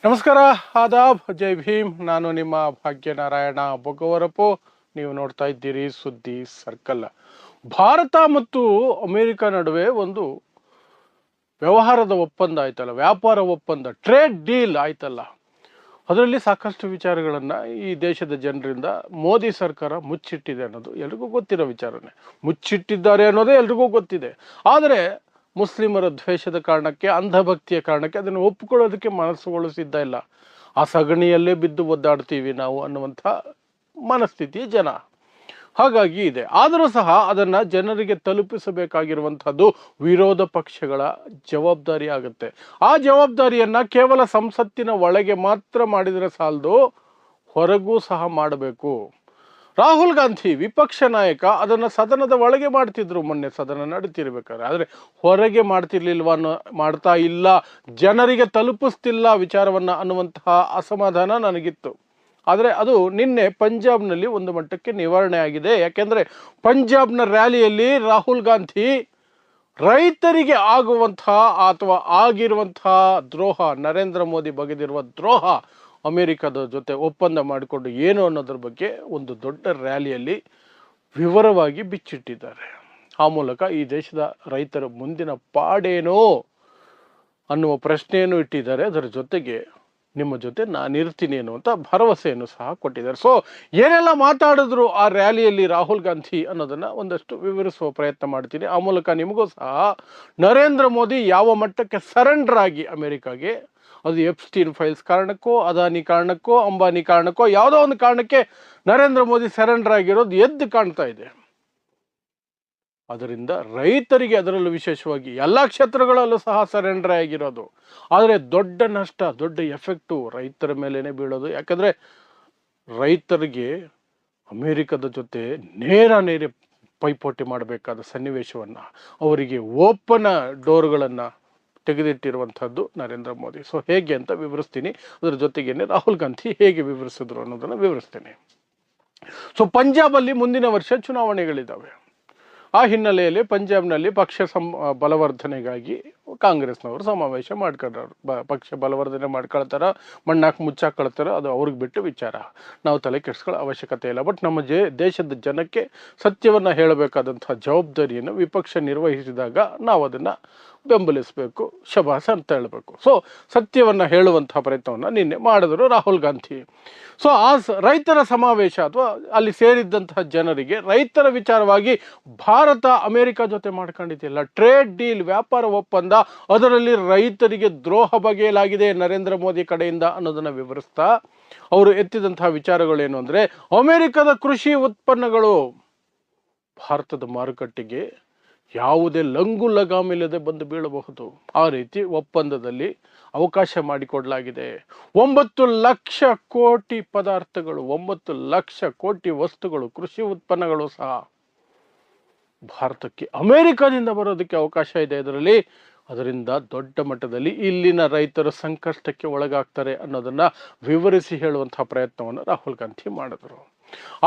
ನಮಸ್ಕಾರ, ಆದಾಬ್, ಜೈ ಭೀಮ್. ನಾನು ನಿಮ್ಮ ಭಾಗ್ಯನಾರಾಯಣ ಬೊಗವರಪು. ನೀವು ನೋಡ್ತಾ ಇದ್ದೀರಿ ಸುದ್ದಿ ಸರ್ಕಲ್. ಭಾರತ ಮತ್ತು ಅಮೆರಿಕ ನಡುವೆ ಒಂದು ವ್ಯವಹಾರದ ಒಪ್ಪಂದ ಆಯ್ತಲ್ಲ, ವ್ಯಾಪಾರ ಒಪ್ಪಂದ, ಟ್ರೇಡ್ ಡೀಲ್ ಆಯ್ತಲ್ಲ. ಅದರಲ್ಲಿ ಸಾಕಷ್ಟು ವಿಚಾರಗಳನ್ನು ಈ ದೇಶದ ಜನರಿಂದ ಮೋದಿ ಸರ್ಕಾರ ಮುಚ್ಚಿಟ್ಟಿದೆ ಅನ್ನೋದು ಎಲ್ರಿಗೂ ಗೊತ್ತಿರೋ ವಿಚಾರನೇ. ಮುಚ್ಚಿಟ್ಟಿದ್ದಾರೆ ಅನ್ನೋದೇ ಎಲ್ರಿಗೂ ಗೊತ್ತಿದೆ. ಆದರೆ ಮುಸ್ಲಿಮರ ದ್ವೇಷದ ಕಾರಣಕ್ಕೆ, ಅಂಧಭಕ್ತಿಯ ಕಾರಣಕ್ಕೆ ಅದನ್ನು ಒಪ್ಪಿಕೊಳ್ಳೋದಕ್ಕೆ ಮನಸ್ಸುಗಳು ಸಿದ್ಧ ಇಲ್ಲ. ಆ ಸಗಣಿಯಲ್ಲೇ ಬಿದ್ದು ಒದ್ದಾಡ್ತೀವಿ ನಾವು ಅನ್ನುವಂಥ ಮನಸ್ಥಿತಿ ಜನ ಹಾಗಾಗಿ ಇದೆ. ಆದರೂ ಸಹ ಅದನ್ನು ಜನರಿಗೆ ತಲುಪಿಸಬೇಕಾಗಿರುವಂಥದ್ದು ವಿರೋಧ ಪಕ್ಷಗಳ ಜವಾಬ್ದಾರಿ ಆಗುತ್ತೆ. ಆ ಜವಾಬ್ದಾರಿಯನ್ನು ಕೇವಲ ಸಂಸತ್ತಿನ ಒಳಗೆ ಮಾತ್ರ ಮಾಡಿದರೆ ಸಾಲದು, ಹೊರಗೂ ಸಹ ಮಾಡಬೇಕು. ರಾಹುಲ್ ಗಾಂಧಿ ವಿಪಕ್ಷ ನಾಯಕ ಅದನ್ನು ಸದನದ ಒಳಗೆ ಮಾಡ್ತಿದ್ರು, ಮೊನ್ನೆ ಸದನ ನಡೀತಿರ್ಬೇಕಾದ್ರೆ. ಆದರೆ ಹೊರಗೆ ಮಾಡ್ತಾ ಇಲ್ಲ, ಜನರಿಗೆ ತಲುಪಿಸ್ತಿಲ್ಲ ವಿಚಾರವನ್ನು ಅನ್ನುವಂತಹ ಅಸಮಾಧಾನ ನನಗಿತ್ತು. ಆದರೆ ಅದು ನಿನ್ನೆ ಪಂಜಾಬ್ನಲ್ಲಿ ಒಂದು ಮಟ್ಟಕ್ಕೆ ನಿವಾರಣೆ ಆಗಿದೆ. ಯಾಕೆಂದರೆ ಪಂಜಾಬ್ನ ರ್ಯಾಲಿಯಲ್ಲಿ ರಾಹುಲ್ ಗಾಂಧಿ ರೈತರಿಗೆ ಆಗುವಂತಹ ಅಥವಾ ಆಗಿರುವಂತಹ ದ್ರೋಹ, ನರೇಂದ್ರ ಮೋದಿ ಬಗೆದಿರುವ ದ್ರೋಹ, ಅಮೆರಿಕದ ಜೊತೆ ಒಪ್ಪಂದ ಮಾಡಿಕೊಂಡು ಏನು ಅನ್ನೋದ್ರ ಬಗ್ಗೆ ಒಂದು ದೊಡ್ಡ ರ್ಯಾಲಿಯಲ್ಲಿ ವಿವರವಾಗಿ ಬಿಚ್ಚಿಟ್ಟಿದ್ದಾರೆ. ಆ ಮೂಲಕ ಈ ದೇಶದ ರೈತರ ಮುಂದಿನ ಪಾಡೇನೋ ಅನ್ನುವ ಪ್ರಶ್ನೆಯನ್ನು ಇಟ್ಟಿದ್ದಾರೆ. ಅದರ ಜೊತೆಗೆ ನಿಮ್ಮ ಜೊತೆ ನಾನಿರ್ತೀನಿ ಅನ್ನುವಂಥ ಭರವಸೆಯನ್ನು ಸಹ ಕೊಟ್ಟಿದ್ದಾರೆ. ಸೊ ಏನೆಲ್ಲ ಮಾತಾಡಿದ್ರು ಆ ರ್ಯಾಲಿಯಲ್ಲಿ ರಾಹುಲ್ ಗಾಂಧಿ ಅನ್ನೋದನ್ನು ಒಂದಷ್ಟು ವಿವರಿಸುವ ಪ್ರಯತ್ನ ಮಾಡ್ತೀನಿ. ಆ ಮೂಲಕ ನಿಮಗೂ ಸಹ ನರೇಂದ್ರ ಮೋದಿ ಯಾವ ಮಟ್ಟಕ್ಕೆ ಸರೆಂಡರ್ ಆಗಿ ಅಮೆರಿಕಾಗೆ, ಅದು ಎಪ್ಸ್ಟೀನ್ ಫೈಲ್ಸ್ ಕಾರಣಕ್ಕೋ, ಅದಾನಿ ಕಾರಣಕ್ಕೋ, ಅಂಬಾನಿ ಕಾರಣಕ್ಕೋ, ಯಾವುದೋ ಒಂದು ಕಾರಣಕ್ಕೆ ನರೇಂದ್ರ ಮೋದಿ ಸರೆಂಡರ್ ಆಗಿರೋದು ಎದ್ದು ಕಾಣ್ತಾ ಇದೆ. ಅದರಿಂದ ರೈತರಿಗೆ, ಅದರಲ್ಲೂ ವಿಶೇಷವಾಗಿ ಎಲ್ಲ ಕ್ಷೇತ್ರಗಳಲ್ಲೂ ಸಹ ಸರೆಂಡರ್ ಆಗಿರೋದು. ಆದರೆ ದೊಡ್ಡ ನಷ್ಟ, ದೊಡ್ಡ ಎಫೆಕ್ಟು ರೈತರ ಮೇಲೇ ಬೀಳೋದು. ಯಾಕಂದರೆ ರೈತರಿಗೆ ಅಮೇರಿಕದ ಜೊತೆ ನೇರ ಪೈಪೋಟಿ ಮಾಡಬೇಕಾದ ಸನ್ನಿವೇಶವನ್ನು, ಅವರಿಗೆ ಓಪನ್ ಡೋರ್ಗಳನ್ನು ತೆಗೆದಿಟ್ಟಿರುವಂಥದ್ದು ನರೇಂದ್ರ ಮೋದಿ. ಸೊ ಹೇಗೆ ಅಂತ ವಿವರಿಸ್ತೀನಿ. ಅದರ ಜೊತೆಗೇನೆ ರಾಹುಲ್ ಗಾಂಧಿ ಹೇಗೆ ವಿವರಿಸಿದ್ರು ಅನ್ನೋದನ್ನು ವಿವರಿಸ್ತೀನಿ. ಸೊ ಪಂಜಾಬಲ್ಲಿ ಮುಂದಿನ ವರ್ಷ ಚುನಾವಣೆಗಳಿದ್ದಾವೆ. ಆ ಹಿನ್ನೆಲೆಯಲ್ಲಿ ಪಂಜಾಬ್ನಲ್ಲಿ ಪಕ್ಷ ಬಲವರ್ಧನೆಗಾಗಿ ಕಾಂಗ್ರೆಸ್ನವರು ಸಮಾವೇಶ ಮಾಡ್ಕೊಂಡ್ರು. ಪಕ್ಷ ಬಲವರ್ಧನೆ ಮಾಡ್ಕೊಳ್ತಾರ, ಮಣ್ಣಾಕಿ ಮುಚ್ಚಾಕೊಳ್ತಾರ, ಅದು ಅವ್ರಿಗೆ ಬಿಟ್ಟು ವಿಚಾರ. ನಾವು ತಲೆ ಕೆಡಿಸ್ಕೊಳ್ಳೋ ಅವಶ್ಯಕತೆ ಇಲ್ಲ. ಬಟ್ ನಮ್ಮ ದೇಶದ ಜನಕ್ಕೆ ಸತ್ಯವನ್ನು ಹೇಳಬೇಕಾದಂಥ ಜವಾಬ್ದಾರಿಯನ್ನು ವಿಪಕ್ಷ ನಿರ್ವಹಿಸಿದಾಗ ನಾವು ಅದನ್ನು ಬೆಂಬಲಿಸಬೇಕು, ಶಬಾಸ್ ಅಂತ ಹೇಳಬೇಕು. ಸೊ ಸತ್ಯವನ್ನು ಹೇಳುವಂತಹ ಪ್ರಯತ್ನವನ್ನು ನಿನ್ನೆ ಮಾಡಿದ್ರು ರಾಹುಲ್ ಗಾಂಧಿ. ಸೊ ಆ ರೈತರ ಸಮಾವೇಶ ಅಥವಾ ಅಲ್ಲಿ ಸೇರಿದ್ದಂತಹ ಜನರಿಗೆ ರೈತರ ವಿಚಾರವಾಗಿ ಭಾರತ ಅಮೆರಿಕ ಜೊತೆ ಮಾಡ್ಕೊಂಡಿದೆಯಲ್ಲ ಟ್ರೇಡ್ ಡೀಲ್, ವ್ಯಾಪಾರ ಒಪ್ಪಂದ, ಅದರಲ್ಲಿ ರೈತರಿಗೆ ದ್ರೋಹ ಬಗೆಯಲಾಗಿದೆ ನರೇಂದ್ರ ಮೋದಿ ಕಡೆಯಿಂದ ಅನ್ನೋದನ್ನು ವಿವರಿಸ್ತಾ ಅವರು ಎತ್ತಿದಂತಹ ವಿಚಾರಗಳೇನು ಅಂದರೆ, ಅಮೆರಿಕದ ಕೃಷಿ ಉತ್ಪನ್ನಗಳು ಭಾರತದ ಮಾರುಕಟ್ಟೆಗೆ ಯಾವುದೇ ಲಂಗು ಲಗಾಮಿಲ್ಲದೆ ಬಂದು ಬೀಳಬಹುದು. ಆ ರೀತಿ ಒಪ್ಪಂದದಲ್ಲಿ ಅವಕಾಶ ಮಾಡಿಕೊಡಲಾಗಿದೆ. 9 ಲಕ್ಷ ಕೋಟಿ ಪದಾರ್ಥಗಳು, 9 ಲಕ್ಷ ಕೋಟಿ ವಸ್ತುಗಳು, ಕೃಷಿ ಉತ್ಪನ್ನಗಳು ಸಹ ಭಾರತಕ್ಕೆ ಅಮೆರಿಕದಿಂದ ಬರೋದಕ್ಕೆ ಅವಕಾಶ ಇದೆ. ಅದರಿಂದ ದೊಡ್ಡ ಮಟ್ಟದಲ್ಲಿ ಇಲ್ಲಿನ ರೈತರು ಸಂಕಷ್ಟಕ್ಕೆ ಒಳಗಾಗ್ತಾರೆ ಅನ್ನೋದನ್ನ ವಿವರಿಸಿ ಹೇಳುವಂತಹ ಪ್ರಯತ್ನವನ್ನು ರಾಹುಲ್ ಗಾಂಧಿ ಮಾಡಿದರು.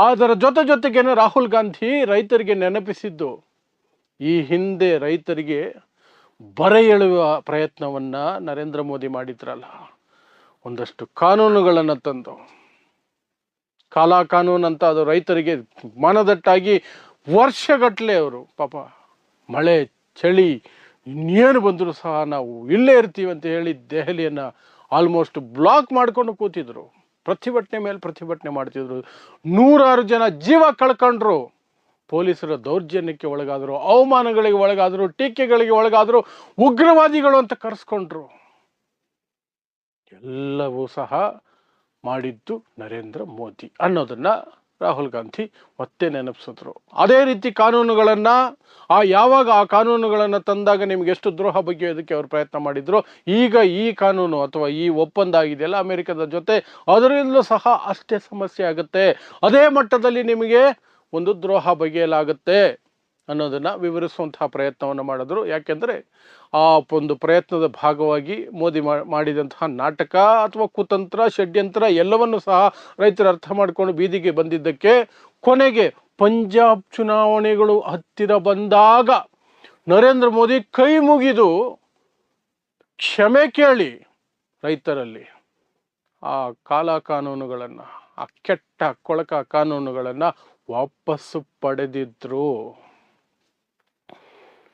ಅದರ ಜೊತೆಗೇನೆ ರಾಹುಲ್ ಗಾಂಧಿ ರೈತರಿಗೆ ನೆನಪಿಸಿದ್ದು, ಈ ಹಿಂದೆ ರೈತರಿಗೆ ಬರ ಎಳುವ ಪ್ರಯತ್ನವನ್ನ ನರೇಂದ್ರ ಮೋದಿ ಮಾಡಿದ್ರಲ್ಲ, ಒಂದಷ್ಟು ಕಾನೂನುಗಳನ್ನು ತಂದು, ಕಾಲಾ ಕಾನೂನು ಅಂತ, ಅದು ರೈತರಿಗೆ ಮನದಟ್ಟಾಗಿ ವರ್ಷಗಟ್ಟಲೆ ಅವರು ಪಾಪ ಮಳೆ ಚಳಿ ಇನ್ನೇನು ಬಂದರೂ ಸಹ ನಾವು ಇಲ್ಲೇ ಇರ್ತೀವಿ ಅಂತ ಹೇಳಿ ದೆಹಲಿಯನ್ನು ಆಲ್ಮೋಸ್ಟ್ ಬ್ಲಾಕ್ ಮಾಡ್ಕೊಂಡು ಕೂತಿದ್ರು. ಪ್ರತಿಭಟನೆ ಮೇಲೆ ಪ್ರತಿಭಟನೆ ಮಾಡ್ತಿದ್ರು. 100 ಜನ ಜೀವ ಕಳ್ಕೊಂಡ್ರು. ಪೊಲೀಸರ ದೌರ್ಜನ್ಯಕ್ಕೆ ಒಳಗಾದರು, ಅವಮಾನಗಳಿಗೆ ಒಳಗಾದರು, ಟೀಕೆಗಳಿಗೆ ಒಳಗಾದರು, ಉಗ್ರವಾದಿಗಳು ಅಂತ ಕರೆಸ್ಕೊಂಡ್ರು. ಎಲ್ಲವೂ ಸಹ ಮಾಡಿದ್ದು ನರೇಂದ್ರ ಮೋದಿ ಅನ್ನೋದನ್ನ ರಾಹುಲ್ ಗಾಂಧಿ ಮತ್ತೆ ನೆನಪಿಸಿದ್ರು. ಅದೇ ರೀತಿ ಕಾನೂನುಗಳನ್ನು ಯಾವಾಗ ಆ ಕಾನೂನುಗಳನ್ನು ತಂದಾಗ ನಿಮ್ಗೆ ಎಷ್ಟು ದ್ರೋಹ ಬಗೆಯೋದಕ್ಕೆ ಅವರು ಪ್ರಯತ್ನ ಮಾಡಿದ್ರು, ಈಗ ಈ ಕಾನೂನು ಅಥವಾ ಈ ಒಪ್ಪಂದ ಆಗಿದೆಯಲ್ಲ ಅಮೆರಿಕದ ಜೊತೆ, ಅದರಿಂದಲೂ ಸಹ ಅಷ್ಟೇ ಸಮಸ್ಯೆ ಆಗುತ್ತೆ. ಅದೇ ಮಟ್ಟದಲ್ಲಿ ನಿಮಗೆ ಒಂದು ದ್ರೋಹ ಬಗೆಯಲಾಗುತ್ತೆ ಅನ್ನೋದನ್ನು ವಿವರಿಸುವಂತಹ ಪ್ರಯತ್ನವನ್ನು ಮಾಡಿದ್ರು. ಯಾಕೆಂದರೆ ಆ ಒಂದು ಪ್ರಯತ್ನದ ಭಾಗವಾಗಿ ಮೋದಿ ಮಾಡಿದಂತಹ ನಾಟಕ ಅಥವಾ ಕುತಂತ್ರ, ಷಡ್ಯಂತ್ರ ಎಲ್ಲವನ್ನು ಸಹ ರೈತರು ಅರ್ಥ ಮಾಡಿಕೊಂಡು ಬೀದಿಗೆ ಬಂದಿದ್ದಕ್ಕೆ ಕೊನೆಗೆ ಪಂಜಾಬ್ ಚುನಾವಣೆಗಳು ಹತ್ತಿರ ಬಂದಾಗ ನರೇಂದ್ರ ಮೋದಿ ಕೈ ಮುಗಿದು ಕ್ಷಮೆ ಕೇಳಿ ರೈತರಲ್ಲಿ ಆ ಕಾನೂನುಗಳನ್ನು, ಆ ಕೆಟ್ಟ ಕೊಳಕ ಕಾನೂನುಗಳನ್ನು ವಾಪಸ್ಸು ಪಡೆದಿದ್ರು.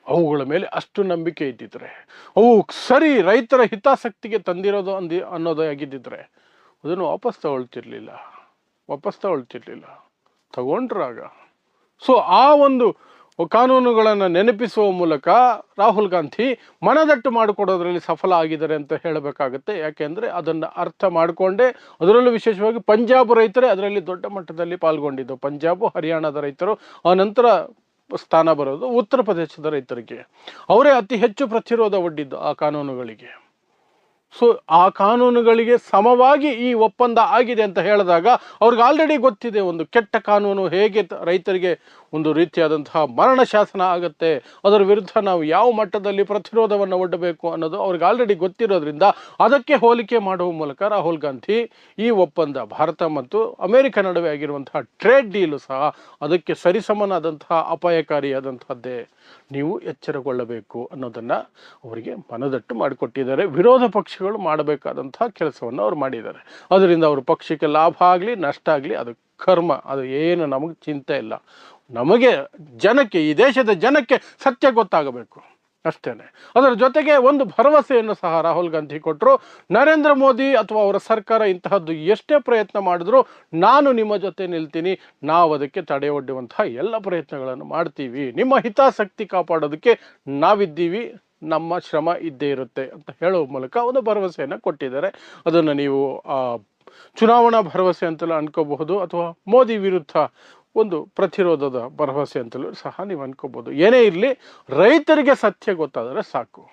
ಅವುಗಳ ಮೇಲೆ ಅಷ್ಟು ನಂಬಿಕೆ ಇದ್ದಿದ್ರೆ, ಅವು ಸರಿ ರೈತರ ಹಿತಾಸಕ್ತಿಗೆ ತಂದಿರೋದು ಅನ್ನೋದು ಆಗಿದ್ದಿದ್ರೆ ಅದನ್ನು ವಾಪಸ್ ತಗೊಳ್ತಿರ್ಲಿಲ್ಲ. ತಗೊಂಡ್ರಾಗ. ಸೊ ಆ ಒಂದು ಕಾನೂನುಗಳನ್ನು ನೆನಪಿಸುವ ಮೂಲಕ ರಾಹುಲ್ ಗಾಂಧಿ ಮನದಟ್ಟು ಮಾಡಿಕೊಡೋದ್ರಲ್ಲಿ ಸಫಲ ಆಗಿದ್ದಾರೆ ಅಂತ ಹೇಳಬೇಕಾಗತ್ತೆ. ಯಾಕೆಂದರೆ ಅದನ್ನು ಅರ್ಥ ಮಾಡಿಕೊಂಡೇ, ಅದರಲ್ಲೂ ವಿಶೇಷವಾಗಿ ಪಂಜಾಬ್ ರೈತರೇ ಅದರಲ್ಲಿ ದೊಡ್ಡ ಮಟ್ಟದಲ್ಲಿ ಪಾಲ್ಗೊಂಡಿದ್ದು. ಪಂಜಾಬ್, ಹರಿಯಾಣದ ರೈತರು, ಆ ನಂತರ ಸ್ಥಾನ ಬರೋದು ಉತ್ತರ ಪ್ರದೇಶದ ರೈತರಿಗೆ. ಅವರೇ ಅತಿ ಹೆಚ್ಚು ಪ್ರತಿರೋಧ ಒಡ್ಡಿದ್ದು ಆ ಕಾನೂನುಗಳಿಗೆ. ಸೊ ಆ ಕಾನೂನುಗಳಿಗೆ ಸಮವಾಗಿ ಈ ಒಪ್ಪಂದ ಆಗಿದೆ ಅಂತ ಹೇಳಿದಾಗ ಅವ್ರಿಗೆ ಆಲ್ರೆಡಿ ಗೊತ್ತಿದೆ ಒಂದು ಕೆಟ್ಟ ಕಾನೂನು ಹೇಗೆ ರೈತರಿಗೆ ಒಂದು ರೀತಿಯಾದಂತಹ ಮರಣ ಶಾಸನ ಆಗುತ್ತೆ, ಅದರ ವಿರುದ್ಧ ನಾವು ಯಾವ ಮಟ್ಟದಲ್ಲಿ ಪ್ರತಿರೋಧವನ್ನು ಒಡ್ಡಬೇಕು ಅನ್ನೋದು ಅವ್ರಿಗೆ ಆಲ್ರೆಡಿ ಗೊತ್ತಿರೋದ್ರಿಂದ ಅದಕ್ಕೆ ಹೋಲಿಕೆ ಮಾಡುವ ಮೂಲಕ ರಾಹುಲ್ ಗಾಂಧಿ ಈ ಒಪ್ಪಂದ ಭಾರತ ಮತ್ತು ಅಮೆರಿಕ ನಡುವೆ ಆಗಿರುವಂತಹ ಟ್ರೇಡ್ ಡೀಲು ಸಹ ಅದಕ್ಕೆ ಸರಿಸಮನಾದಂತಹ ಅಪಾಯಕಾರಿಯಾದಂತಹದ್ದೇ, ನೀವು ಎಚ್ಚರಗೊಳ್ಳಬೇಕು ಅನ್ನೋದನ್ನು ಅವರಿಗೆ ಮನದಟ್ಟು ಮಾಡಿಕೊಟ್ಟಿದ್ದಾರೆ. ವಿರೋಧ ಪಕ್ಷಗಳು ಮಾಡಬೇಕಾದಂತಹ ಕೆಲಸವನ್ನು ಅವ್ರು ಮಾಡಿದ್ದಾರೆ. ಅದರಿಂದ ಅವ್ರ ಪಕ್ಷಕ್ಕೆ ಲಾಭ ಆಗಲಿ ನಷ್ಟ ಆಗಲಿ ಅದು ಕರ್ಮ, ಅದು ಏನು ನಮಗೆ ಚಿಂತೆ ಇಲ್ಲ. ನಮಗೆ ಜನಕ್ಕೆ, ಈ ದೇಶದ ಜನಕ್ಕೆ ಸತ್ಯ ಗೊತ್ತಾಗಬೇಕು ಅಷ್ಟೇನೆ. ಅದರ ಜೊತೆಗೆ ಒಂದು ಭರವಸೆಯನ್ನು ಸಹ ರಾಹುಲ್ ಗಾಂಧಿ ಕೊಟ್ಟರು. ನರೇಂದ್ರ ಮೋದಿ ಅಥವಾ ಅವರ ಸರ್ಕಾರ ಇಂತಹದ್ದು ಎಷ್ಟೇ ಪ್ರಯತ್ನ ಮಾಡಿದ್ರು ನಾನು ನಿಮ್ಮ ಜೊತೆ ನಿಲ್ತೀನಿ, ನಾವು ಅದಕ್ಕೆ ತಡೆ ಒಡ್ಡುವಂತಹ ಎಲ್ಲ ಪ್ರಯತ್ನಗಳನ್ನು ಮಾಡ್ತೀವಿ, ನಿಮ್ಮ ಹಿತಾಸಕ್ತಿ ಕಾಪಾಡೋದಕ್ಕೆ ನಾವಿದ್ದೀವಿ, ನಮ್ಮ ಶ್ರಮ ಇದ್ದೇ ಇರುತ್ತೆ ಅಂತ ಹೇಳುವ ಮೂಲಕ ಒಂದು ಭರವಸೆಯನ್ನು ಕೊಟ್ಟಿದ್ದಾರೆ. ಅದನ್ನು ನೀವು ಚುನಾವಣಾ ಭರವಸೆ ಅಂತಲೂ ಅನ್ಕೋಬಹುದು, ಅಥವಾ ಮೋದಿ ವಿರುದ್ಧ ಒಂದು ಪ್ರತಿರೋಧದ ಭರವಸೆ ಅಂತಲೂ ಸಹ ನೀವು ಅನ್ಕೋಬಹುದು. ಏನೇ ಇರಲಿ, ರೈತರಿಗೆ ಸತ್ಯ ಗೊತ್ತಾದರೆ ಸಾಕು.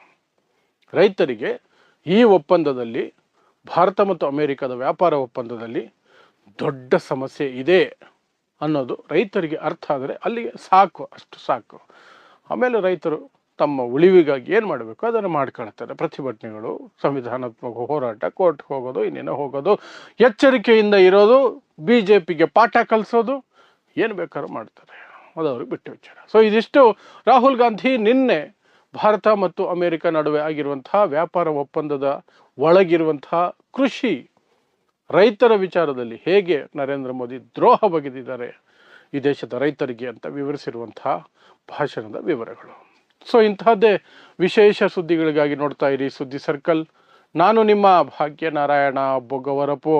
ರೈತರಿಗೆ ಈ ಒಪ್ಪಂದದಲ್ಲಿ, ಭಾರತ ಮತ್ತು ಅಮೆರಿಕದ ವ್ಯಾಪಾರ ಒಪ್ಪಂದದಲ್ಲಿ ದೊಡ್ಡ ಸಮಸ್ಯೆ ಇದೆ ಅನ್ನೋದು ರೈತರಿಗೆ ಅರ್ಥ ಆದರೆ ಅಲ್ಲಿಗೆ ಸಾಕು, ಅಷ್ಟು ಸಾಕು. ಆಮೇಲೆ ರೈತರು ತಮ್ಮ ಉಳಿವಿಗಾಗಿ ಏನು ಮಾಡಬೇಕು ಅದನ್ನು ಮಾಡ್ಕೊಳ್ತಾರೆ. ಪ್ರತಿಭಟನೆಗಳು, ಸಂವಿಧಾನಾತ್ಮಕ ಹೋರಾಟ, ಕೋರ್ಟ್ಗೆ ಹೋಗೋದು, ಇನ್ನೇನೋ ಹೋಗೋದು, ಎಚ್ಚರಿಕೆಯಿಂದ ಇರೋದು, BJPಗೆ ಪಾಠ ಕಲಿಸೋದು, ಏನು ಬೇಕಾದ್ರೂ ಮಾಡ್ತಾರೆ, ಅದು ಅವ್ರಿಗೆ ಬಿಟ್ಟು ವಿಚಾರ. ಸೊ ಇದಿಷ್ಟು ರಾಹುಲ್ ಗಾಂಧಿ ನಿನ್ನೆ ಭಾರತ ಮತ್ತು ಅಮೆರಿಕ ನಡುವೆ ಆಗಿರುವಂತಹ ವ್ಯಾಪಾರ ಒಪ್ಪಂದದ ಒಳಗಿರುವಂತಹ ಕೃಷಿ ರೈತರ ವಿಚಾರದಲ್ಲಿ ಹೇಗೆ ನರೇಂದ್ರ ಮೋದಿ ದ್ರೋಹ ಬಗೆದಿದ್ದಾರೆ ಈ ದೇಶದ ರೈತರಿಗೆ ಅಂತ ವಿವರಿಸಿರುವಂತಹ ಭಾಷಣದ ವಿವರಗಳು. ಸೊ ಇಂತಹದ್ದೇ ವಿಶೇಷ ಸುದ್ದಿಗಳಿಗಾಗಿ ನೋಡ್ತಾ ಇರಿ ಸುದ್ದಿ ಸರ್ಕಲ್. ನಾನು ನಿಮ್ಮ ಭಾಗ್ಯನಾರಾಯಣ ಬೊಗವರಪು.